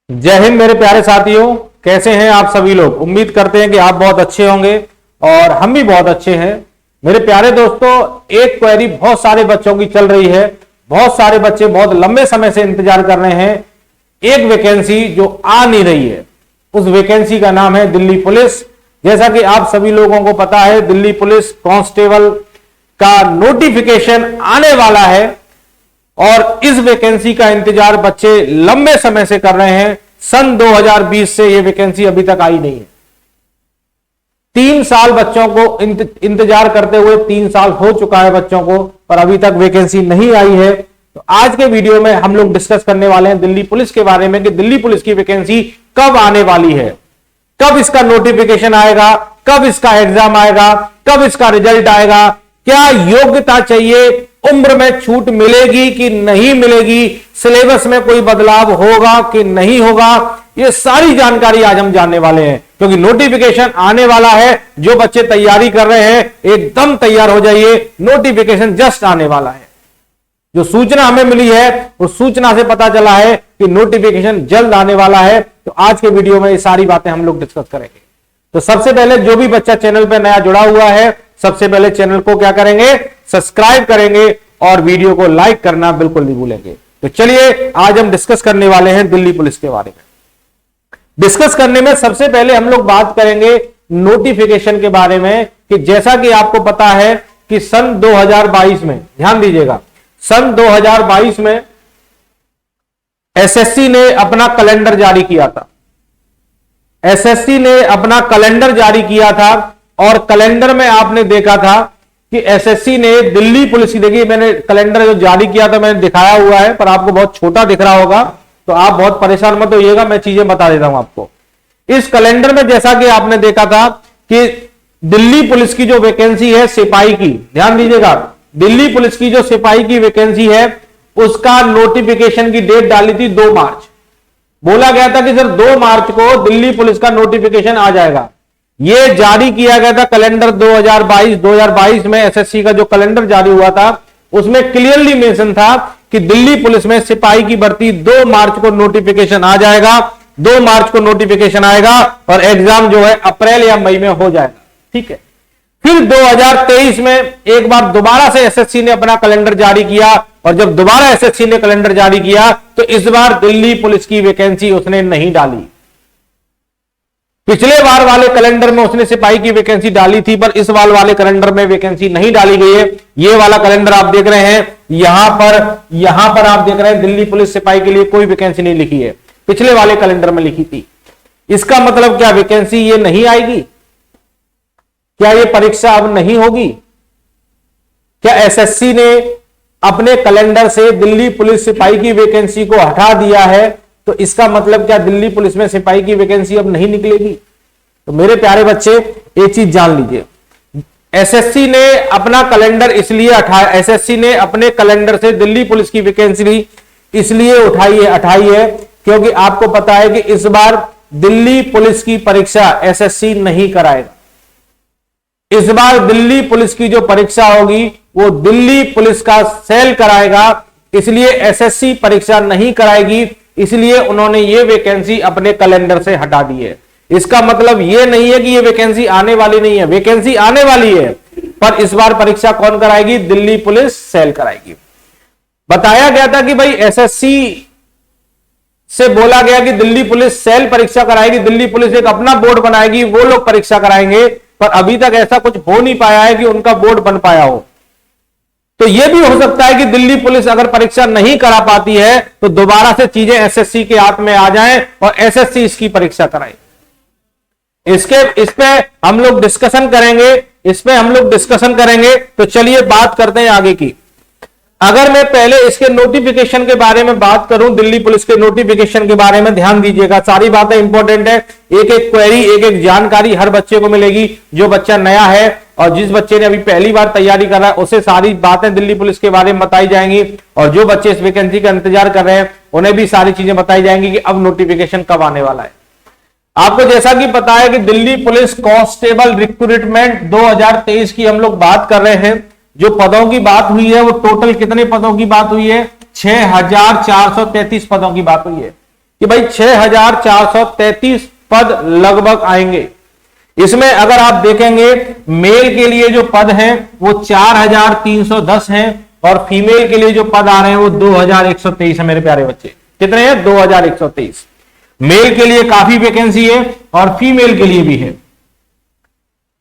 जय हिंद मेरे प्यारे साथियों, कैसे हैं आप सभी लोग। उम्मीद करते हैं कि आप बहुत अच्छे होंगे और हम भी बहुत अच्छे हैं। मेरे प्यारे दोस्तों, एक क्वेरी बहुत सारे बच्चों की चल रही है। बहुत सारे बच्चे बहुत लंबे समय से इंतजार कर रहे हैं एक वैकेंसी जो आ नहीं रही है। उस वैकेंसी का नाम है दिल्ली पुलिस। जैसा कि आप सभी लोगों को पता है, दिल्ली पुलिस कांस्टेबल का नोटिफिकेशन आने वाला है और इस वैकेंसी का इंतजार बच्चे लंबे समय से कर रहे हैं। सन 2020 से यह वैकेंसी अभी तक आई नहीं है। 3 साल बच्चों को इंतजार करते हुए 3 साल हो चुका है बच्चों को, पर अभी तक वैकेंसी नहीं आई है। तो आज के वीडियो में हम लोग डिस्कस करने वाले हैं दिल्ली पुलिस के बारे में कि दिल्ली पुलिस की वैकेंसी कब आने वाली है, कब इसका नोटिफिकेशन आएगा, कब इसका एग्जाम आएगा, कब इसका रिजल्ट आएगा, क्या योग्यता चाहिए, उम्र में छूट मिलेगी कि नहीं मिलेगी, सिलेबस में कोई बदलाव होगा कि नहीं होगा, ये सारी जानकारी आज हम जानने वाले हैं। क्योंकि नोटिफिकेशन आने वाला है। जो बच्चे तैयारी कर रहे हैं एकदम तैयार हो जाइए, नोटिफिकेशन जस्ट आने वाला है। जो सूचना हमें मिली है उस सूचना से पता चला है कि नोटिफिकेशन जल्द आने वाला है। तो आज के वीडियो में ये सारी बातें हम लोग डिस्कस करेंगे। तो सबसे पहले जो भी बच्चा चैनल पे नया जुड़ा हुआ है, सबसे पहले चैनल को क्या करेंगे, सब्सक्राइब करेंगे और वीडियो को लाइक करना बिल्कुल नहीं भूलेंगे। तो चलिए आज हम डिस्कस करने वाले हैं दिल्ली पुलिस के बारे में। डिस्कस करने में सबसे पहले हम लोग बात करेंगे नोटिफिकेशन के बारे में कि जैसा कि आपको पता है कि सन 2022 में, ध्यान दीजिएगा, सन 2022 में एसएससी ने अपना कैलेंडर जारी किया था। एसएससी ने अपना कैलेंडर जारी किया था और कैलेंडर में आपने देखा था कि एसएससी ने दिल्ली पुलिस की, देखिए मैंने कैलेंडर जो जारी किया था मैंने दिखाया हुआ है, पर आपको बहुत छोटा दिख रहा होगा तो आप बहुत परेशान मत होइएगा, मैं चीजें बता देता हूं आपको। इस कैलेंडर में जैसा कि आपने देखा था कि दिल्ली पुलिस की जो वैकेंसी है सिपाही की, ध्यान दीजिएगा, दिल्ली पुलिस की जो सिपाही की वैकेंसी है उसका नोटिफिकेशन की डेट डाली थी 2 मार्च। बोला गया था कि सर 2 मार्च को दिल्ली पुलिस का नोटिफिकेशन आ जाएगा। यह जारी किया गया था कैलेंडर 2022 में एसएससी का जो कैलेंडर जारी हुआ था उसमें क्लियरली मेंशन था कि दिल्ली पुलिस में सिपाही की भर्ती 2 मार्च को नोटिफिकेशन आ जाएगा। 2 मार्च को नोटिफिकेशन आएगा और एग्जाम जो है अप्रैल या मई में हो जाएगा। ठीक है। फिर 2023 में एक बार दोबारा से एसएससी ने अपना कैलेंडर जारी किया और जब दोबारा एसएससी ने कैलेंडर जारी किया तो इस बार दिल्ली पुलिस की वैकेंसी उसने नहीं डाली। पिछले बार वाले कैलेंडर में उसने सिपाही की वैकेंसी डाली थी, पर इस बार वाले कैलेंडर में वैकेंसी नहीं डाली गई है। ये वाला कैलेंडर आप देख रहे हैं, यहां पर आप देख रहे हैं दिल्ली पुलिस सिपाही के लिए कोई वैकेंसी नहीं लिखी है, पिछले वाले कैलेंडर में लिखी थी। इसका मतलब क्या वैकेंसी ये नहीं आएगी? क्या ये परीक्षा अब नहीं होगी? क्या एसएससी ने अपने कैलेंडर से दिल्ली पुलिस सिपाही की वैकेंसी को हटा दिया है? तो इसका मतलब क्या दिल्ली पुलिस में सिपाही की वैकेंसी अब नहीं निकलेगी? तो मेरे प्यारे बच्चे एक चीज जान लीजिए, एसएससी ने अपना कैलेंडर इसलिए एसएससी ने अपने कैलेंडर से दिल्ली पुलिस की वैकेंसी इसलिए हटाई है क्योंकि आपको पता है कि इस बार दिल्ली पुलिस की परीक्षा एसएससी नहीं कराएगा। इस बार दिल्ली पुलिस की जो परीक्षा होगी वो दिल्ली पुलिस का सेल कराएगा, इसलिए एसएससी परीक्षा नहीं कराएगी। इसलिए उन्होंने ये वैकेंसी अपने कैलेंडर से हटा दी है। इसका मतलब ये नहीं है कि ये वैकेंसी आने वाली नहीं है, वैकेंसी आने वाली है, पर इस बार परीक्षा कौन कराएगी? दिल्ली पुलिस सेल कराएगी। बताया गया था कि भाई एसएससी से बोला गया कि दिल्ली पुलिस सेल परीक्षा कराएगी, दिल्ली पुलिस एक अपना बोर्ड बनाएगी, वो लोग परीक्षा कराएंगे, पर अभी तक ऐसा कुछ हो नहीं पाया है कि उनका बोर्ड बन पाया हो। तो यह भी हो सकता है कि दिल्ली पुलिस अगर परीक्षा नहीं करा पाती है तो दोबारा से चीजें एसएससी के हाथ में आ जाएं और एसएससी इसकी परीक्षा कराए। इस पे हम लोग डिस्कशन करेंगे। तो चलिए बात करते हैं आगे की। अगर मैं पहले इसके नोटिफिकेशन के बारे में बात करूं, दिल्ली पुलिस के नोटिफिकेशन के बारे में, ध्यान दीजिएगा, सारी बातें इंपॉर्टेंट है। एक एक क्वेरी, एक एक जानकारी हर बच्चे को मिलेगी। जो बच्चा नया है और जिस बच्चे ने अभी पहली बार तैयारी कर रहा है उसे सारी बातें दिल्ली पुलिस के बारे में बताई जाएंगी, और जो बच्चे इस वैकेंसी का इंतजार कर रहे हैं उन्हें भी सारी चीजें बताई जाएंगी कि अब नोटिफिकेशन कब आने वाला है। आपको जैसा कि पता है कि दिल्ली पुलिस कांस्टेबल रिक्रूटमेंट 2023 की हम लोग बात कर रहे हैं। जो पदों की बात हुई है वो टोटल कितने पदों की बात हुई है? 6433 पदों की बात हुई है। कि भाई 6433 पद लगभग आएंगे। इसमें अगर आप देखेंगे मेल के लिए जो पद हैं वो 4310 हैं और फीमेल के लिए जो पद आ रहे हैं वो 2123 है मेरे प्यारे बच्चे। कितने हैं? 2123। मेल के लिए काफी वैकेंसी है और फीमेल के लिए भी है।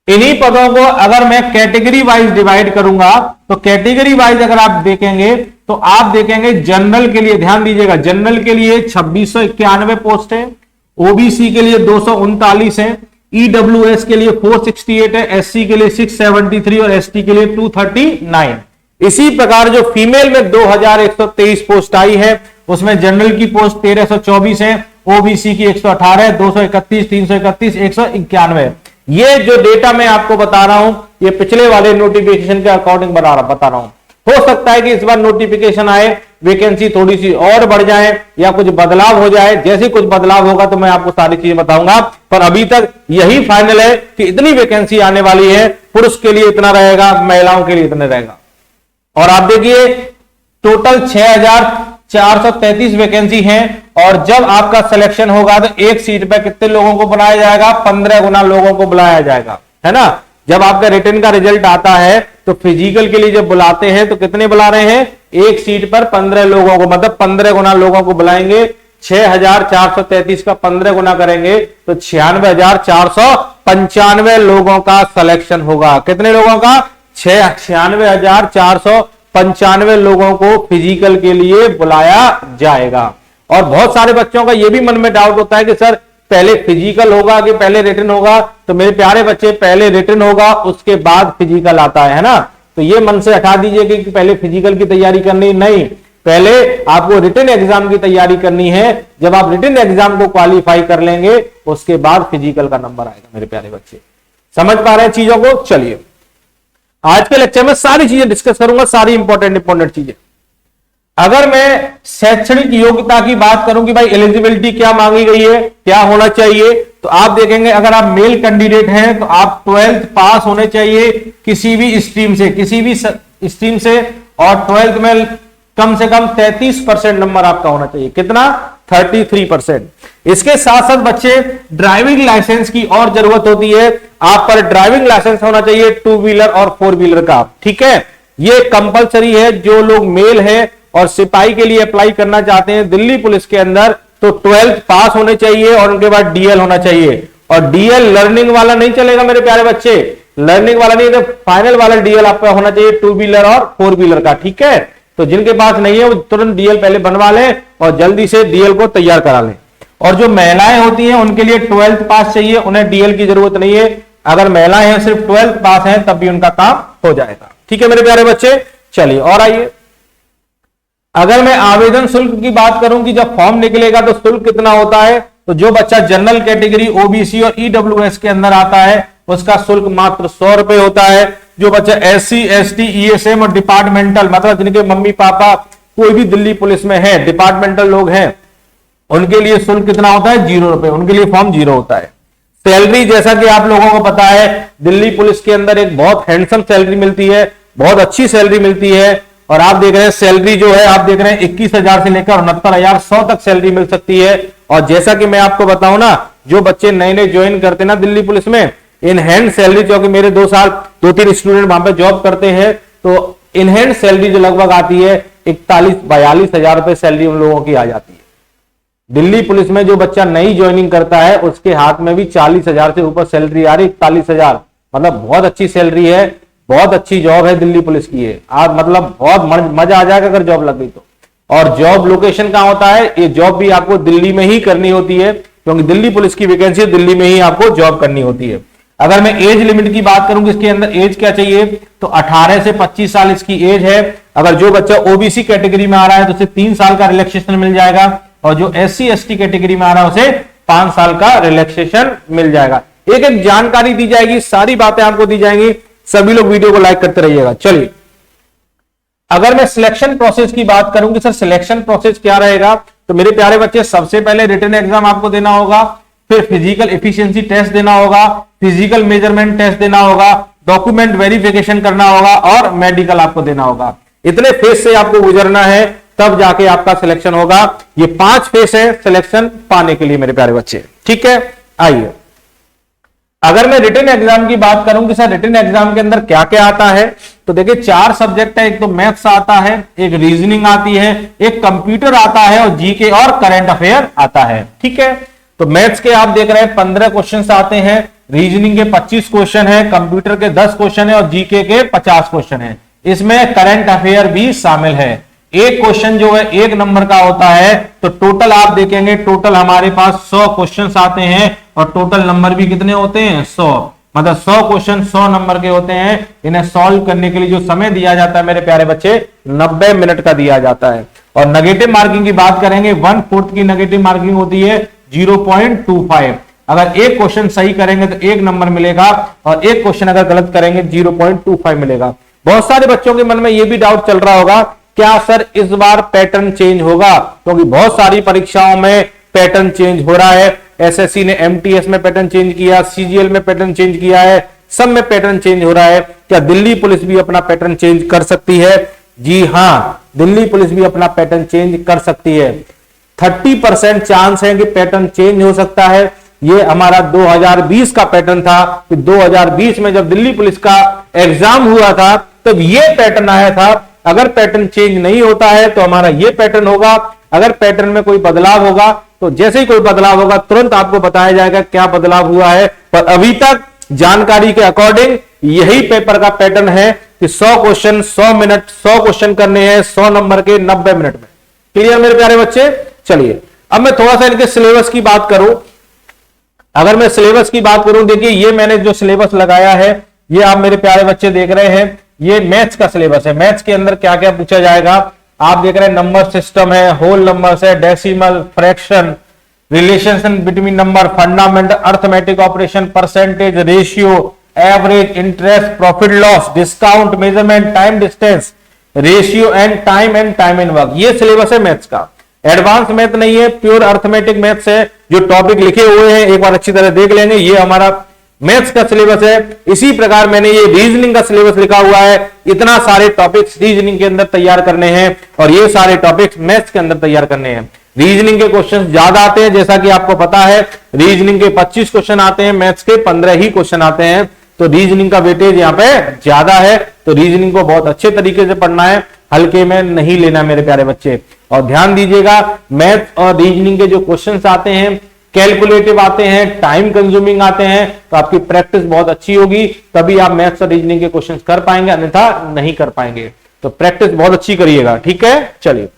इन्हीं पदों को अगर मैं कैटेगरी वाइज डिवाइड करूंगा तो कैटेगरी वाइज अगर आप देखेंगे तो आप देखेंगे जनरल के लिए, ध्यान दीजिएगा, जनरल के लिए 2691 पोस्ट है, ओबीसी के लिए 239 है, ईडब्ल्यूएस के लिए 468 है, एससी के लिए 673 और एसटी के लिए 239। इसी प्रकार जो फीमेल में 2123 पोस्ट आई है उसमें जनरल की पोस्ट 1324 है, ओबीसी की 118 है, 231, 331, 191। ये जो डेटा मैं आपको बता रहा हूं ये पिछले वाले नोटिफिकेशन के अकॉर्डिंग बता रहा हूं। हो सकता है कि इस बार नोटिफिकेशन आए, वैकेंसी थोड़ी सी और बढ़ जाए या कुछ बदलाव हो जाए। जैसे कुछ बदलाव होगा तो मैं आपको सारी चीजें बताऊंगा, पर अभी तक यही फाइनल है कि इतनी वैकेंसी आने वाली है। पुरुष के लिए इतना रहेगा, महिलाओं के लिए इतना रहेगा। और आप देखिए टोटल 6433 वैकेंसी है और जब आपका सिलेक्शन होगा तो एक सीट पर कितने लोगों को बुलाया जाएगा? 15 गुना लोगों को बुलाया जाएगा, है ना। जब आपका रिटर्न का रिजल्ट आता है तो फिजिकल के लिए जब बुलाते हैं तो कितने बुला रहे हैं? एक सीट पर 15 लोगों को, मतलब 15 गुना लोगों को बुलाएंगे। 6433 का 15 गुना करेंगे तो 96,495 लोगों का सिलेक्शन होगा। कितने लोगों का? 96,495 लोगों को फिजिकल के लिए बुलाया जाएगा। और बहुत सारे बच्चों का यह भी मन में डाउट होता है कि सर पहले फिजिकल होगा कि पहले रिटन होगा? तो मेरे प्यारे बच्चे पहले रिटन होगा उसके बाद फिजिकल आता है ना। तो ये मन से हटा दीजिए कि पहले फिजिकल की तैयारी करनी, नहीं, पहले आपको रिटन एग्जाम की तैयारी करनी है। जब आप रिटन एग्जाम को क्वालिफाई कर लेंगे उसके बाद फिजिकल का नंबर आएगा मेरे प्यारे बच्चे। समझ पा रहे हैं चीजों को? चलिए आज के लेक्चर में सारी चीजें डिस्कस करूंगा, सारी इंपॉर्टेंट चीजें। अगर मैं शैक्षणिक योग्यता की बात करूं कि भाई एलिजिबिलिटी क्या मांगी गई है, क्या होना चाहिए, तो आप देखेंगे अगर आप मेल कैंडिडेट हैं तो आप 12th पास होने चाहिए किसी भी स्ट्रीम से और 12th में कम से कम 33% नंबर आपका होना चाहिए। कितना? 33%। इसके साथ साथ बच्चे ड्राइविंग लाइसेंस की और जरूरत होती है। आप पर ड्राइविंग लाइसेंस होना चाहिए 2 व्हीलर और 4 व्हीलर का, ठीक है। ये कंपलसरी है। जो लोग मेल है और सिपाही के लिए अप्लाई करना चाहते हैं दिल्ली पुलिस के अंदर तो 12th पास होने चाहिए और उनके बाद डीएल होना चाहिए। और डीएल लर्निंग वाला नहीं चलेगा मेरे प्यारे बच्चे, लर्निंग वाला नहीं, तो फाइनल वाला डीएल आपका होना चाहिए 2 व्हीलर और 4 व्हीलर का, ठीक है। तो जिनके पास नहीं है वो तुरंत डीएल पहले बनवा लें और जल्दी से डीएल को तैयार करा लें। और जो महिलाएं होती हैं उनके लिए 12th पास चाहिए, उन्हें डीएल की जरूरत नहीं है। अगर महिलाएं हैं सिर्फ 12th पास हैं तब भी उनका काम हो जाएगा, ठीक है मेरे प्यारे बच्चे। चलिए और आइए, अगर मैं आवेदन शुल्क की बात करूं कि जब फॉर्म निकलेगा तो शुल्क कितना होता है, तो जो बच्चा जनरल कैटेगरी, ओबीसी और ईडब्ल्यूएस के अंदर आता है उसका शुल्क मात्र 100 रुपए होता है। जो बच्चा एससी, एसटी, ईएसएम और डिपार्टमेंटल, मतलब जिनके मम्मी पापा कोई भी दिल्ली पुलिस में है, डिपार्टमेंटल लोग हैं, उनके लिए शुल्क कितना होता है? 0 रुपए। उनके लिए फॉर्म 0 होता है। सैलरी जैसा कि आप लोगों को पता है दिल्ली पुलिस के अंदर एक बहुत हैंडसम सैलरी मिलती है, बहुत अच्छी सैलरी मिलती है। और आप देख रहे हैं सैलरी जो है, आप देख रहे हैं 21,000 से लेकर 69,100 तक सैलरी मिल सकती है। और जैसा कि मैं आपको बताऊं ना, जो बच्चे नए नए ज्वाइन करते हैं ना दिल्ली पुलिस में, इन हैंड सैलरी, क्योंकि मेरे 2 साल 2-3 स्टूडेंट वहां पे जॉब करते हैं, तो इन हैंड सैलरी जो लगभग आती है 41-42 रुपए सैलरी उन लोगों की आ जाती है। दिल्ली पुलिस में जो बच्चा नई ज्वाइनिंग करता है उसके हाथ में भी 40,000 से ऊपर सैलरी आ रही, 41,000, मतलब बहुत अच्छी सैलरी है, बहुत अच्छी जॉब है दिल्ली पुलिस की है। आप मतलब बहुत मजा आ जाएगा अगर जॉब लग गई तो। और जॉब लोकेशन कहां होता है? ये जॉब भी आपको दिल्ली में ही करनी होती है, क्योंकि दिल्ली पुलिस की वैकेंसी दिल्ली में ही आपको जॉब करनी होती है। अगर मैं एज लिमिट की बात करूं, इसके अंदर एज क्या चाहिए, तो 18 से 25 साल इसकी एज है। अगर जो बच्चा ओबीसी कैटेगरी में आ रहा है तो उसे 3 साल का रिलैक्सेशन मिल जाएगा, और जो एससी एसटी कैटेगरी में आ रहा है उसे 5 साल का रिलैक्सेशन मिल जाएगा। एक एक जानकारी दी जाएगी, सारी बातें आपको दी जाएंगी। सभी लोग वीडियो को लाइक करते रहिएगा। चलिए, अगर मैं सिलेक्शन प्रोसेस की बात करूं कि सर सिलेक्शन प्रोसेस क्या रहेगा, तो मेरे प्यारे बच्चे सबसे पहले रिटन एग्जाम आपको देना होगा, फिर फिजिकल एफिशिएंसी टेस्ट देना होगा, फिजिकल मेजरमेंट टेस्ट देना होगा, डॉक्यूमेंट वेरिफिकेशन करना होगा और मेडिकल आपको देना होगा। इतने फेज से आपको गुजरना है, तब जाके आपका सिलेक्शन होगा। ये 5 फेस है सिलेक्शन पाने के लिए मेरे प्यारे बच्चे, ठीक है। आइए, अगर मैं रिटन एग्जाम की बात करूं कि सर रिटन एग्जाम के अंदर क्या क्या आता है, तो देखिए 4 सब्जेक्ट है। एक तो मैथ्स आता है, एक रीजनिंग आती है, एक कंप्यूटर आता है और जीके और करंट अफेयर आता है, ठीक है। तो मैथ्स के आप देख रहे हैं 15 क्वेश्चन आते हैं, रीजनिंग के 25 क्वेश्चन है, कंप्यूटर के 10 क्वेश्चन है और जीके के 50 क्वेश्चन है। इसमें करंट अफेयर भी शामिल है। एक क्वेश्चन जो है 1 नंबर का होता है, तो टोटल आप देखेंगे टोटल हमारे पास 100 क्वेश्चन आते हैं और टोटल नंबर भी कितने होते हैं 100, मतलब 100 क्वेश्चन 100 नंबर के होते हैं। इन्हें सॉल्व करने के लिए जो समय दिया जाता है मेरे प्यारे बच्चे 90 मिनट का दिया जाता है। और नेगेटिव मार्किंग की बात करेंगे 1/4 की नेगेटिव मार्किंग होती है 0.25। अगर एक क्वेश्चन सही करेंगे तो 1 नंबर मिलेगा और एक क्वेश्चन अगर गलत करेंगे 0.25 मिलेगा। बहुत सारे बच्चों के मन में यह भी डाउट चल रहा होगा, क्या सर इस बार पैटर्न चेंज होगा, क्योंकि बहुत सारी परीक्षाओं में पैटर्न चेंज हो रहा है। एसएससी ने एमटीएस में पैटर्न चेंज किया, सीजीएल में पैटर्न चेंज किया है, सब में पैटर्न चेंज हो रहा है। क्या दिल्ली पुलिस भी अपना पैटर्न चेंज कर सकती है? जी हां, दिल्ली पुलिस भी अपना पैटर्न चेंज कर सकती है। 30% चांस है कि पैटर्न चेंज हो सकता है। ये हमारा 2020 का पैटर्न था कि 2020 में जब दिल्ली पुलिस का एग्जाम हुआ था तब ये पैटर्न आया था। अगर पैटर्न चेंज नहीं होता है तो हमारा ये पैटर्न होगा। अगर पैटर्न में कोई बदलाव होगा तो जैसे ही कोई बदलाव होगा तुरंत आपको बताया जाएगा क्या बदलाव हुआ है। पर अभी तक जानकारी के अकॉर्डिंग यही पेपर का पैटर्न है कि 100 क्वेश्चन 100 मिनट 100 क्वेश्चन करने हैं 100 नंबर के 90 मिनट में। क्लियर मेरे प्यारे बच्चे? चलिए अब मैं थोड़ा सा इनके सिलेबस की बात करूं। अगर मैं सिलेबस की बात करूं, देखिए ये मैंने जो सिलेबस लगाया है ये आप मेरे प्यारे बच्चे देख रहे हैं, ये मैथ्स का सिलेबस है। मैथ्स के अंदर क्या क्या पूछा जाएगा आप देख रहे हैं, नंबर सिस्टम है, होल नंबर्स है, decimal, fraction, relation between number, fundamental arithmetic operation, percentage, ratio, average, interest, profit loss, discount, measurement, time distance, ratio and time in work. ये सिलेबस है मैथ्स का। एडवांस मैथ नहीं है, pure arithmetic maths है। जो topic लिखे हुए हैं एक बार अच्छी तरह देख लेंगे, ये हमारा मैथ्स का सिलेबस है। इसी प्रकार मैंने ये रीजनिंग का सिलेबस लिखा हुआ है। इतना सारे टॉपिक्स रीजनिंग के अंदर तैयार करने हैं और ये सारे टॉपिक्स मैथ्स के अंदर तैयार करने हैं। रीजनिंग के क्वेश्चन ज्यादा आते हैं, जैसा कि आपको पता है रीजनिंग के 25 क्वेश्चन आते हैं, मैथ्स के 15 ही क्वेश्चन आते हैं। तो रीजनिंग का वेटेज यहाँ पे ज्यादा है, तो रीजनिंग को बहुत अच्छे तरीके से पढ़ना है, हल्के में नहीं लेना मेरे प्यारे बच्चे। और ध्यान दीजिएगा मैथ्स और रीजनिंग के जो क्वेश्चंस आते हैं कैलकुलेटिव आते हैं, टाइम कंज्यूमिंग आते हैं, तो आपकी प्रैक्टिस बहुत अच्छी होगी, तभी आप मैथ्स और रीजनिंग के क्वेश्चंस कर पाएंगे, अन्यथा नहीं कर पाएंगे। तो प्रैक्टिस बहुत अच्छी करिएगा, ठीक है। चलिए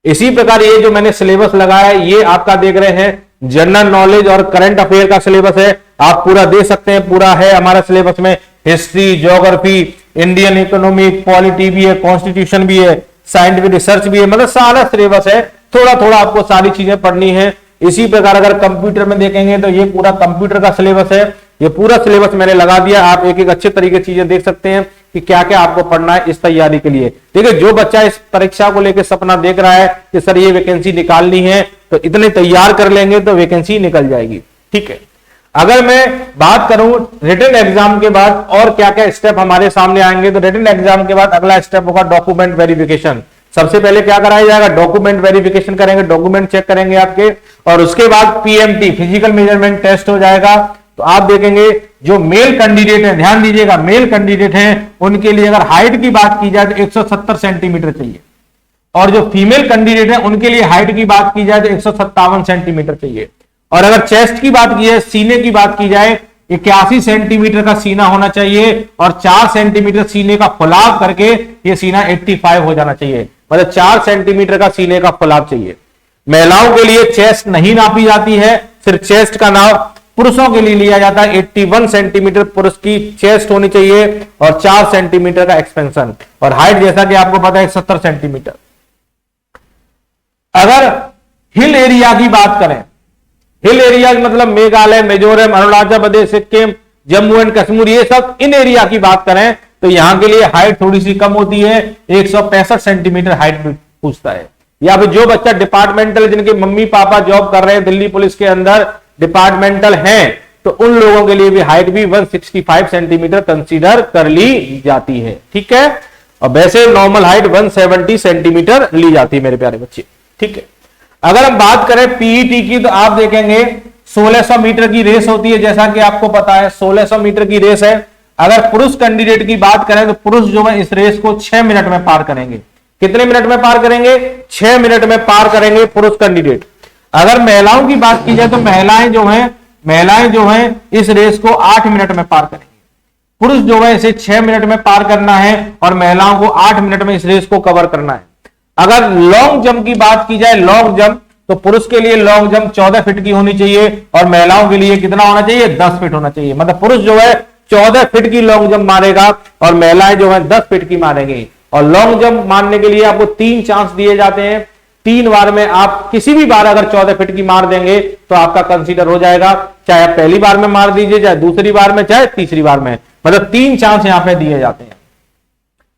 इसी प्रकार ये जो मैंने सिलेबस लगाया है ये आपका देख रहे हैं जनरल नॉलेज और करंट अफेयर का सिलेबस है। आप पूरा दे सकते हैं, पूरा है हमारा सिलेबस में। History, geography, Indian economy, polity भी है, कॉन्स्टिट्यूशन भी है, साइंटिफिक रिसर्च भी है, मतलब सारा सिलेबस है। थोड़ा थोड़ा आपको सारी चीजें पढ़नी है। इसी प्रकार अगर कंप्यूटर में देखेंगे तो ये पूरा कंप्यूटर का सिलेबस है। ये पूरा सिलेबस मैंने लगा दिया, आप एक एक अच्छे तरीके से चीजें देख सकते हैं कि क्या क्या आपको पढ़ना है इस तैयारी के लिए। देखिए जो बच्चा इस परीक्षा को लेकर सपना देख रहा है कि सर ये वैकेंसी निकालनी है, तो इतने तैयार कर लेंगे तो वैकेंसी निकल जाएगी, ठीक है। अगर मैं बात करूं रिटन एग्जाम के बाद और क्या क्या स्टेप हमारे सामने आएंगे, तो रिटन एग्जाम के बाद अगला स्टेप होगा डॉक्यूमेंट वेरिफिकेशन। सबसे पहले क्या कराया जाएगा, डॉक्यूमेंट वेरिफिकेशन करेंगे, डॉक्यूमेंट चेक करेंगे आपके, और उसके बाद पीएमटी फिजिकल मेजरमेंट टेस्ट हो जाएगा। तो आप देखेंगे जो मेल कैंडिडेट है, ध्यान दीजिएगा मेल कैंडिडेट हैं उनके लिए अगर हाइट की बात की जाए तो 170 सेंटीमीटर चाहिए, और जो फीमेल कैंडिडेट है उनके लिए हाइट की बात की जाए तो 157 सेंटीमीटर चाहिए। और अगर चेस्ट की बात की जाए, सीने की बात की जाए, 81 सेंटीमीटर का सीना होना चाहिए और 4 सेंटीमीटर सीने का फुलाव करके ये सीना 85 हो जाना चाहिए, मतलब 4 सेंटीमीटर का सीने का फुलाव चाहिए। महिलाओं के लिए चेस्ट नहीं नापी जाती है, सिर्फ चेस्ट का नाप पुरुषों के लिए लिया जाता है। 81 सेंटीमीटर पुरुष की चेस्ट होनी चाहिए और 4 सेंटीमीटर का एक्सपेंशन, और हाइट जैसा कि आपको पता है 70 सेंटीमीटर। अगर हिल एरिया की बात करें, हिल एरिया मतलब मेघालय, मिजोरम, अरुणाचल प्रदेश, सिक्किम, जम्मू एंड कश्मीर, ये सब इन एरिया की बात करें तो यहां के लिए हाइट थोड़ी सी कम होती है, 165 सेंटीमीटर हाइट पूछता है। या फिर जो बच्चा डिपार्टमेंटल, जिनके मम्मी पापा जॉब कर रहे हैं दिल्ली पुलिस के अंदर डिपार्टमेंटल हैं, तो उन लोगों के लिए भी हाइट भी 165 सेंटीमीटर कंसीडर कर ली जाती है, ठीक है। और वैसे नॉर्मल हाइट 170 सेंटीमीटर ली जाती है मेरे प्यारे बच्चे। ठीक है, अगर हम बात करें पीईटी की तो आप देखेंगे 1600 मीटर की रेस होती है, जैसा कि आपको पता है 1600 मीटर की रेस है। अगर पुरुष कैंडिडेट की बात करें तो पुरुष जो है इस रेस को 6 मिनट में पार करेंगे। कितने मिनट में पार करेंगे? 6 मिनट में पार करेंगे पुरुष कैंडिडेट। अगर महिलाओं की बात की जाए तो महिलाएं जो हैं इस रेस को 8 मिनट में पार करेंगे। पुरुष जो है इसे 6 मिनट में पार करना है और महिलाओं को 8 मिनट में इस रेस को कवर करना है। अगर लॉन्ग जंप की बात की जाए, लॉन्ग जंप, तो पुरुष के लिए लॉन्ग जंप 14 फीट की होनी चाहिए और महिलाओं के लिए कितना होना चाहिए? 10 फीट होना चाहिए। मतलब पुरुष जो है 14 फीट की लॉन्ग जंप मारेगा और महिलाएं जो है 10 फीट की मारेंगे। और लॉन्ग जंप मारने के लिए आपको 3 चांस दिए जाते हैं। 3 बार में आप किसी भी बार अगर 14 फीट की मार देंगे तो आपका कंसीडर हो जाएगा, चाहे आप पहली बार में मार दीजिए, चाहे दूसरी बार में, चाहे तीसरी बार में। मतलब 3 चांस यहां पे दिए जाते हैं।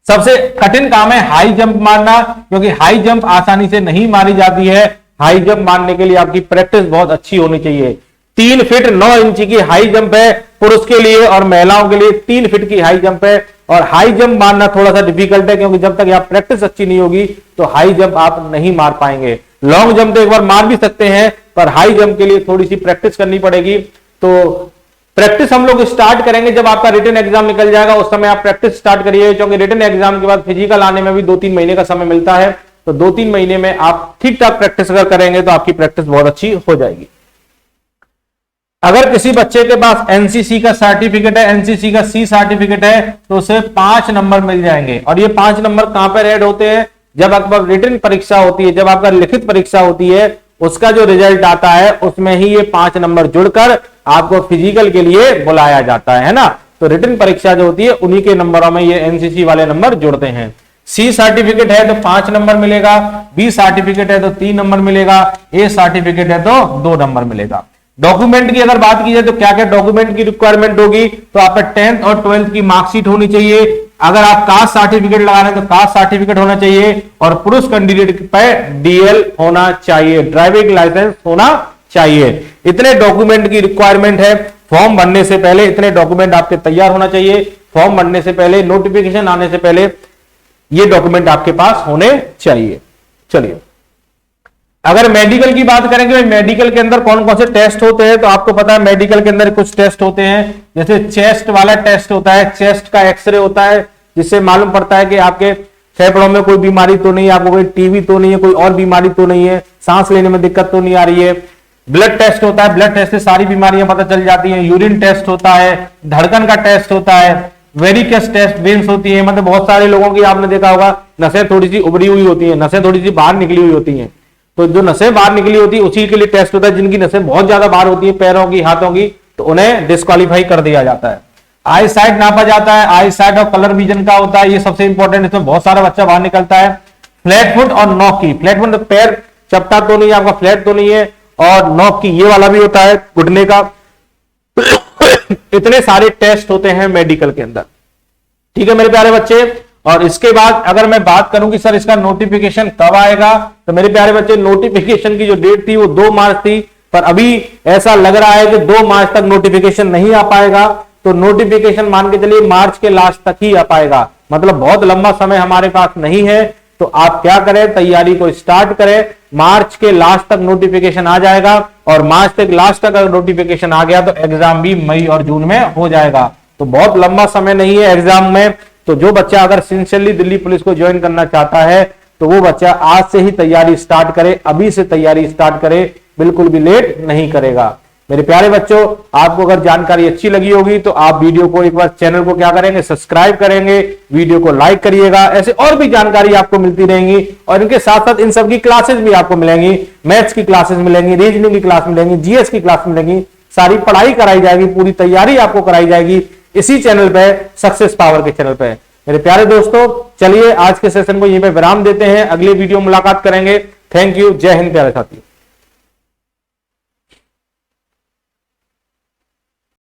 सबसे कठिन काम है हाई जंप मारना, क्योंकि हाई जंप आसानी से नहीं मारी जाती है। हाई जंप मारने के लिए आपकी प्रैक्टिस बहुत अच्छी होनी चाहिए। 3 फीट 9 इंच की हाई जंप है पुरुष के लिए और महिलाओं के लिए 3 फीट की हाई जंप है। और हाई जंप मारना थोड़ा सा डिफिकल्ट है, क्योंकि जब तक आप प्रैक्टिस अच्छी नहीं होगी तो हाई जंप आप नहीं मार पाएंगे। लॉन्ग जंप तो एक बार मार भी सकते हैं, पर हाई जंप के लिए थोड़ी सी प्रैक्टिस करनी पड़ेगी। तो प्रैक्टिस हम लोग स्टार्ट करेंगे जब आपका रिटन एग्जाम निकल जाएगा, उस समय आप प्रैक्टिस स्टार्ट करिए, क्योंकि रिटन एग्जाम के बाद फिजिकल आने में भी 2-3 महीने का समय मिलता है। तो 2-3 महीने में आप ठीक ठाक प्रैक्टिस अगर करेंगे तो आपकी प्रैक्टिस बहुत अच्छी हो जाएगी। अगर किसी बच्चे के पास एनसीसी का सर्टिफिकेट है, एनसीसी का सी सर्टिफिकेट है, तो उसे 5 नंबर मिल जाएंगे। और ये 5 नंबर कहां पर ऐड होते हैं? जब आपका रिटन परीक्षा होती है, जब आपका लिखित परीक्षा होती है, उसका जो रिजल्ट आता है उसमें ही ये 5 नंबर जुड़कर आपको फिजिकल के लिए बुलाया जाता है ना। तो रिटन परीक्षा जो होती है उन्हीं के नंबरों में ये एनसीसी वाले नंबर जुड़ते हैं। सी सर्टिफिकेट है तो 5 नंबर मिलेगा, बी सर्टिफिकेट है तो 3 नंबर मिलेगा, ए सर्टिफिकेट है तो 2 नंबर मिलेगा। डॉक्यूमेंट की अगर बात की जाए तो क्या क्या डॉक्यूमेंट की रिक्वायरमेंट होगी? तो आप 10th और 12th की मार्कशीट होनी चाहिए। अगर आप कास्ट सर्टिफिकेट लगा रहे हैं तो कास्ट सर्टिफिकेट होना चाहिए। और पुरुष कैंडिडेट पे डीएल होना चाहिए, ड्राइविंग लाइसेंस होना चाहिए। इतने डॉक्यूमेंट की रिक्वायरमेंट है। फॉर्म भरने से पहले इतने डॉक्यूमेंट आपके तैयार होना चाहिए। फॉर्म भरने से पहले, नोटिफिकेशन आने से पहले ये डॉक्यूमेंट आपके पास होने चाहिए। चलिए, अगर मेडिकल की बात करेंगे, मेडिकल के अंदर कौन कौन से टेस्ट होते हैं, तो आपको पता है मेडिकल के अंदर कुछ टेस्ट होते हैं। जैसे चेस्ट वाला टेस्ट होता है, चेस्ट का एक्सरे होता है, जिससे मालूम पड़ता है कि आपके फेफड़ों में कोई बीमारी तो नहीं है, आपको कोई टीबी तो नहीं है, कोई और बीमारी तो नहीं है, सांस लेने में दिक्कत तो नहीं आ रही है। ब्लड टेस्ट होता है, ब्लड टेस्ट से सारी बीमारियां पता चल जाती हैं। यूरिन टेस्ट होता है, धड़कन का टेस्ट होता है, वेरिकस टेस्ट, वेन्स होती है। मतलब बहुत सारे लोगों की आपने देखा होगा नसें थोड़ी सी उभरी हुई होती है, नसें थोड़ी सी बाहर निकली हुई होती हैं। तो जो नसें बाहर निकली होती है उसी के लिए टेस्ट होता है। जिनकी नसें बहुत ज्यादा बाहर होती है, पैरों की, हाथों की, तो उन्हें डिस्क्वालीफाई कर दिया जाता है। आई साइट नापा जाता है, आई साइट और कलर विजन का होता है, ये सबसे इंपॉर्टेंट। इसमें बहुत सारा बच्चा बाहर निकलता है। फ्लैट फुट और नॉक की, फ्लैट फुट पैर चपटा तो नहीं है आपका, फ्लैट तो नहीं है, और नॉक की ये वाला भी होता है, घुटने का। इतने सारे टेस्ट होते हैं मेडिकल के अंदर। ठीक है मेरे प्यारे बच्चे। और इसके बाद अगर मैं बात करूं कि सर इसका नोटिफिकेशन कब आएगा, तो मेरे प्यारे बच्चे नोटिफिकेशन की जो डेट थी वो 2 मार्च थी, पर अभी ऐसा लग रहा है कि 2 मार्च तक नोटिफिकेशन नहीं आ पाएगा। तो नोटिफिकेशन मान के चलिए मार्च के लास्ट तक ही आ पाएगा। मतलब बहुत लंबा समय हमारे पास नहीं है। तो आप क्या करें, तैयारी को स्टार्ट करें। मार्च के लास्ट तक नोटिफिकेशन आ जाएगा, और मार्च तक लास्ट तक अगर नोटिफिकेशन आ गया तो एग्जाम भी मई और जून में हो जाएगा। तो बहुत लंबा समय नहीं है एग्जाम में। तो जो बच्चा अगर सिंसियरली दिल्ली पुलिस को ज्वाइन करना चाहता है तो वो बच्चा आज से ही तैयारी स्टार्ट करे, अभी से तैयारी स्टार्ट करे, बिल्कुल भी लेट नहीं करेगा। मेरे प्यारे बच्चों, आपको अगर जानकारी अच्छी लगी होगी तो आप वीडियो को एक बार, चैनल को क्या करेंगे, सब्सक्राइब करेंगे, वीडियो को लाइक करिएगा। ऐसे और भी जानकारी आपको मिलती रहेंगी, और इनके साथ साथ इन सब की क्लासेस भी आपको मिलेंगी। मैथ्स की क्लासेस मिलेंगी, रीजनिंग की क्लास मिलेंगी, जीएस की क्लास मिलेंगी। सारी पढ़ाई कराई जाएगी, पूरी तैयारी आपको कराई जाएगी इसी चैनल पे, सक्सेस पावर के चैनल पे। मेरे प्यारे दोस्तों, चलिए आज के सेशन को यहीं पे विराम देते हैं। अगले वीडियो मुलाकात करेंगे। Thank you. जय हिंद प्यारे साथी।